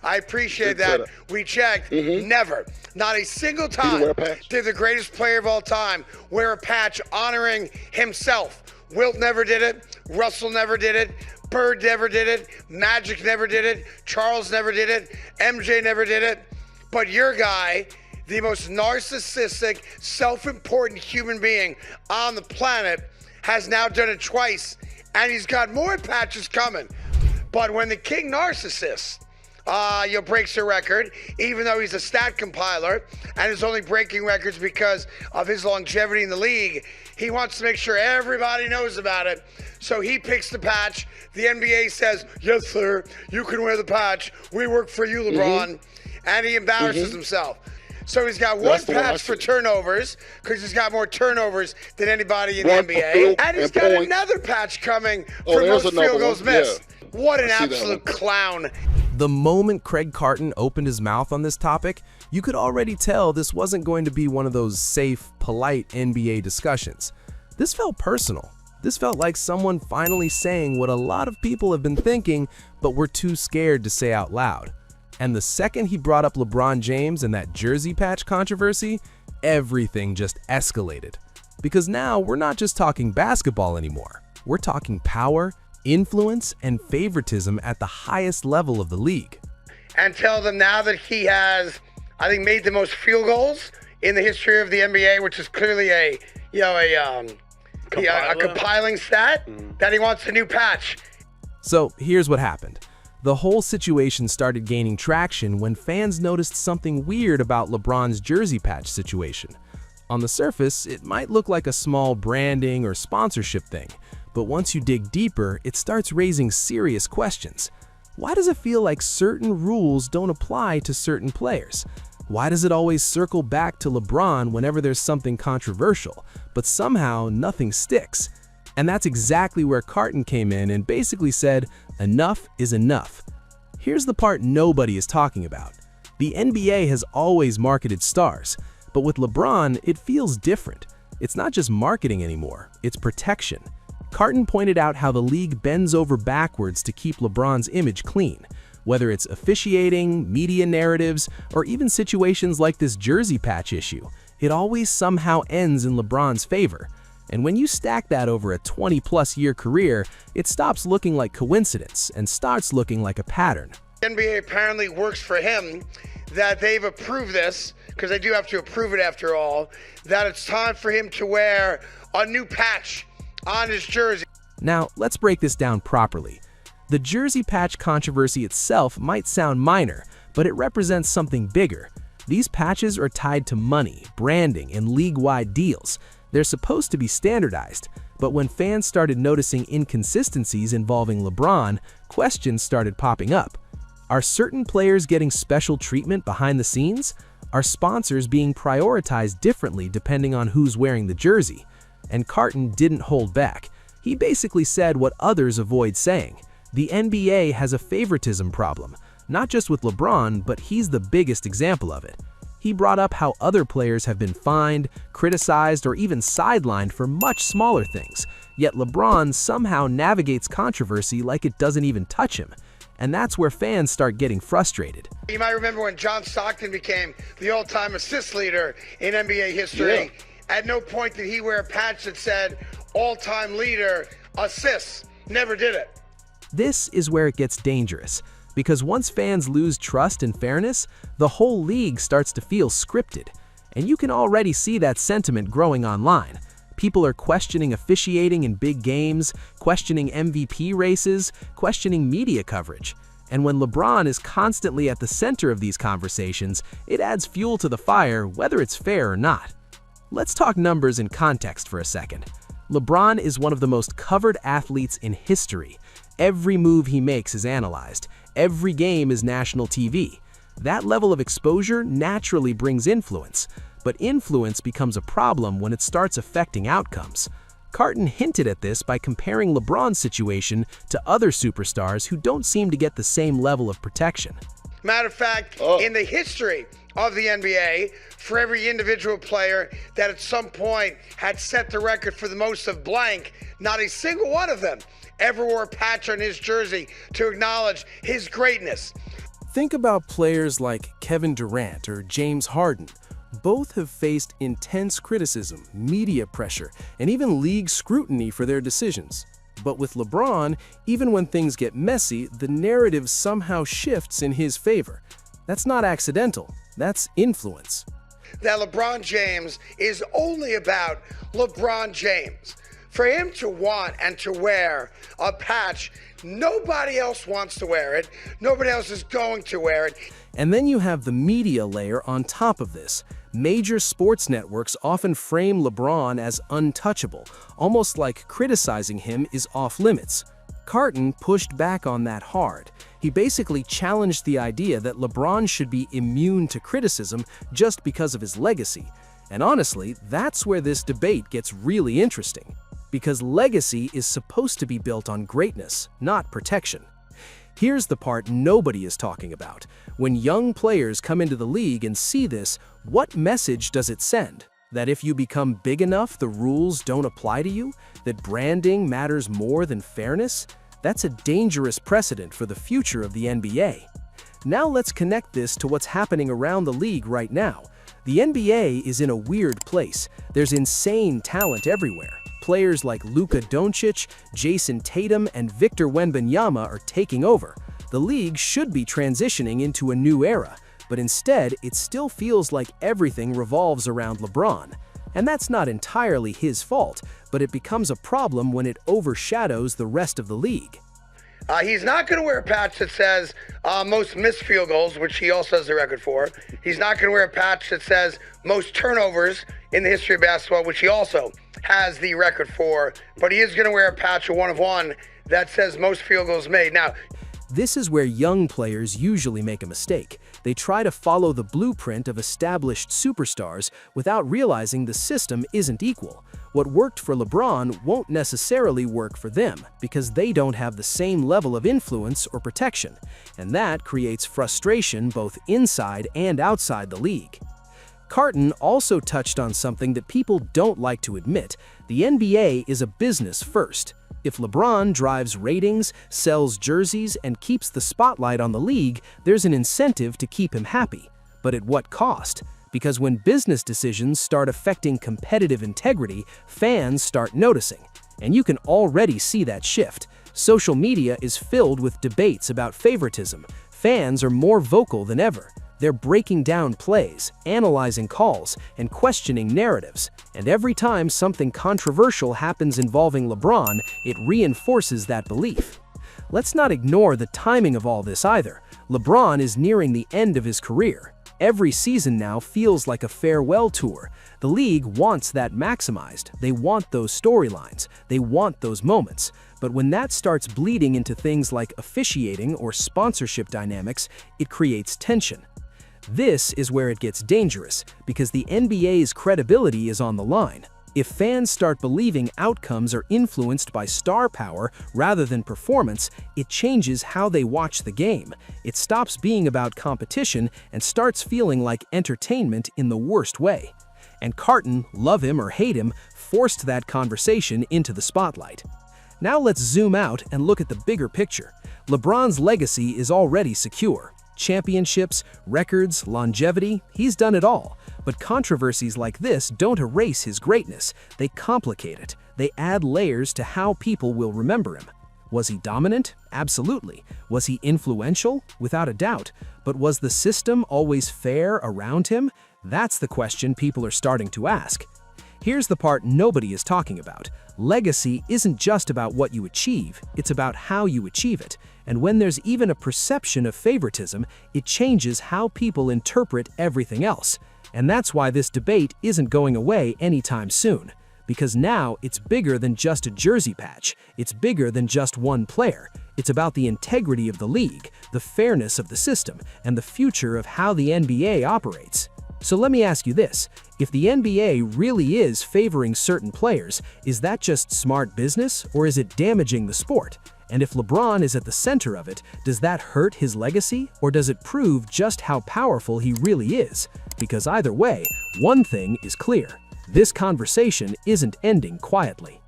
I appreciate that. We checked. Never. Not a single time did the greatest player of all time wear a patch honoring himself. Wilt never did it. Russell never did it. Bird never did it. Magic never did it. Charles never did it. MJ never did it. But your guy, the most narcissistic, self-important human being on the planet, has now done it twice, and he's got more patches coming. But when the king narcissist breaks a record, even though he's a stat compiler and is only breaking records because of his longevity in the league, he wants to make sure everybody knows about it. So he picks the patch. The NBA says, yes, sir, you can wear the patch. We work for you, LeBron. And he embarrasses himself. So he's got one patch for turnovers, because he's got more turnovers than anybody in the NBA. And he's got another patch coming for most field goals missed. What an absolute clown. The moment Craig Carton opened his mouth on this topic, you could already tell this wasn't going to be one of those safe, polite NBA discussions. This felt personal. This felt like someone finally saying what a lot of people have been thinking, but were too scared to say out loud. And the second he brought up LeBron James and that jersey patch controversy, everything just escalated. Because now we're not just talking basketball anymore. We're talking power, influence, and favoritism at the highest level of the league. And tell them now that he has, I think, made the most field goals in the history of the NBA, which is clearly a compiling stat, that he wants a new patch. So here's what happened. The whole situation started gaining traction when fans noticed something weird about LeBron's jersey patch situation. On the surface, it might look like a small branding or sponsorship thing, but once you dig deeper, it starts raising serious questions. Why does it feel like certain rules don't apply to certain players? Why does it always circle back to LeBron whenever there's something controversial, but somehow nothing sticks? And that's exactly where Carton came in and basically said, enough is enough. Here's the part nobody is talking about. The NBA has always marketed stars, but with LeBron, it feels different. It's not just marketing anymore, it's protection. Carton pointed out how the league bends over backwards to keep LeBron's image clean, whether it's officiating, media narratives, or even situations like this jersey patch issue. It always somehow ends in LeBron's favor. And when you stack that over a 20-plus year career, it stops looking like coincidence and starts looking like a pattern. The NBA apparently works for him, that they've approved this, because they do have to approve it after all, that it's time for him to wear a new patch on his jersey. Now, let's break this down properly. The jersey patch controversy itself might sound minor, but it represents something bigger. These patches are tied to money, branding, and league-wide deals. They're supposed to be standardized, but when fans started noticing inconsistencies involving LeBron, questions started popping up. Are certain players getting special treatment behind the scenes? Are sponsors being prioritized differently depending on who's wearing the jersey? And Carton didn't hold back. He basically said what others avoid saying. The NBA has a favoritism problem, not just with LeBron, but he's the biggest example of it. He brought up how other players have been fined, criticized, or even sidelined for much smaller things, yet LeBron somehow navigates controversy like it doesn't even touch him. And that's where fans start getting frustrated. You might remember when John Stockton became the all-time assist leader in NBA history. At no point did he wear a patch that said all-time leader assists. Never did it. This is where it gets dangerous. Because once fans lose trust and fairness, the whole league starts to feel scripted. And you can already see that sentiment growing online. People are questioning officiating in big games, questioning MVP races, questioning media coverage. And when LeBron is constantly at the center of these conversations, it adds fuel to the fire, whether it's fair or not. Let's talk numbers and context for a second. LeBron is one of the most covered athletes in history. Every move he makes is analyzed. Every game is national TV. That level of exposure naturally brings influence, but influence becomes a problem when it starts affecting outcomes. Carton hinted at this by comparing LeBron's situation to other superstars who don't seem to get the same level of protection. Matter of fact, in the history of the NBA, for every individual player that at some point had set the record for the most of blank, not a single one of them ever wore a patch on his jersey to acknowledge his greatness. Think about players like Kevin Durant or James Harden. Both have faced intense criticism, media pressure, and even league scrutiny for their decisions. But with LeBron, even when things get messy, the narrative somehow shifts in his favor. That's not accidental, that's influence. That LeBron James is only about LeBron James. For him to want and to wear a patch, nobody else wants to wear it. Nobody else is going to wear it. And then you have the media layer on top of this. Major sports networks often frame LeBron as untouchable, almost like criticizing him is off limits. Carton pushed back on that hard. He basically challenged the idea that LeBron should be immune to criticism just because of his legacy. And honestly, that's where this debate gets really interesting. Because legacy is supposed to be built on greatness, not protection. Here's the part nobody is talking about. When young players come into the league and see this, what message does it send? That if you become big enough, the rules don't apply to you? That branding matters more than fairness? That's a dangerous precedent for the future of the NBA. Now let's connect this to what's happening around the league right now. The NBA is in a weird place. There's insane talent everywhere. Players like Luka Doncic, Jason Tatum, and Victor Wembanyama are taking over. The league should be transitioning into a new era, but instead, it still feels like everything revolves around LeBron. And that's not entirely his fault, but it becomes a problem when it overshadows the rest of the league. He's not going to wear a patch that says most missed field goals, which he also has the record for. He's not going to wear a patch that says most turnovers in the history of basketball, which he also has the record for. But he is going to wear a patch of 1 of 1 that says most field goals made. Now, this is where young players usually make a mistake. They try to follow the blueprint of established superstars without realizing the system isn't equal. What worked for LeBron won't necessarily work for them because they don't have the same level of influence or protection, and that creates frustration both inside and outside the league. Carton also touched on something that people don't like to admit. The NBA is a business first. If LeBron drives ratings, sells jerseys, and keeps the spotlight on the league, there's an incentive to keep him happy. But at what cost? Because when business decisions start affecting competitive integrity, fans start noticing. And you can already see that shift. Social media is filled with debates about favoritism. Fans are more vocal than ever. They're breaking down plays, analyzing calls, and questioning narratives. And every time something controversial happens involving LeBron, it reinforces that belief. Let's not ignore the timing of all this either. LeBron is nearing the end of his career. Every season now feels like a farewell tour. The league wants that maximized. They want those storylines. They want those moments. But when that starts bleeding into things like officiating or sponsorship dynamics, it creates tension. This is where it gets dangerous, because the NBA's credibility is on the line. If fans start believing outcomes are influenced by star power rather than performance, it changes how they watch the game. It stops being about competition and starts feeling like entertainment in the worst way. And Carton, love him or hate him, forced that conversation into the spotlight. Now let's zoom out and look at the bigger picture. LeBron's legacy is already secure. Championships, records, longevity, he's done it all. But controversies like this don't erase his greatness, they complicate it. They add layers to how people will remember him. Was he dominant? Absolutely. Was he influential? Without a doubt. But was the system always fair around him? That's the question people are starting to ask. Here's the part nobody is talking about. Legacy isn't just about what you achieve, it's about how you achieve it. And when there's even a perception of favoritism, it changes how people interpret everything else. And that's why this debate isn't going away anytime soon. Because now it's bigger than just a jersey patch. It's bigger than just one player. It's about the integrity of the league, the fairness of the system, and the future of how the NBA operates. So let me ask you this, if the NBA really is favoring certain players, is that just smart business or is it damaging the sport? And if LeBron is at the center of it, does that hurt his legacy or does it prove just how powerful he really is? Because either way, one thing is clear, this conversation isn't ending quietly.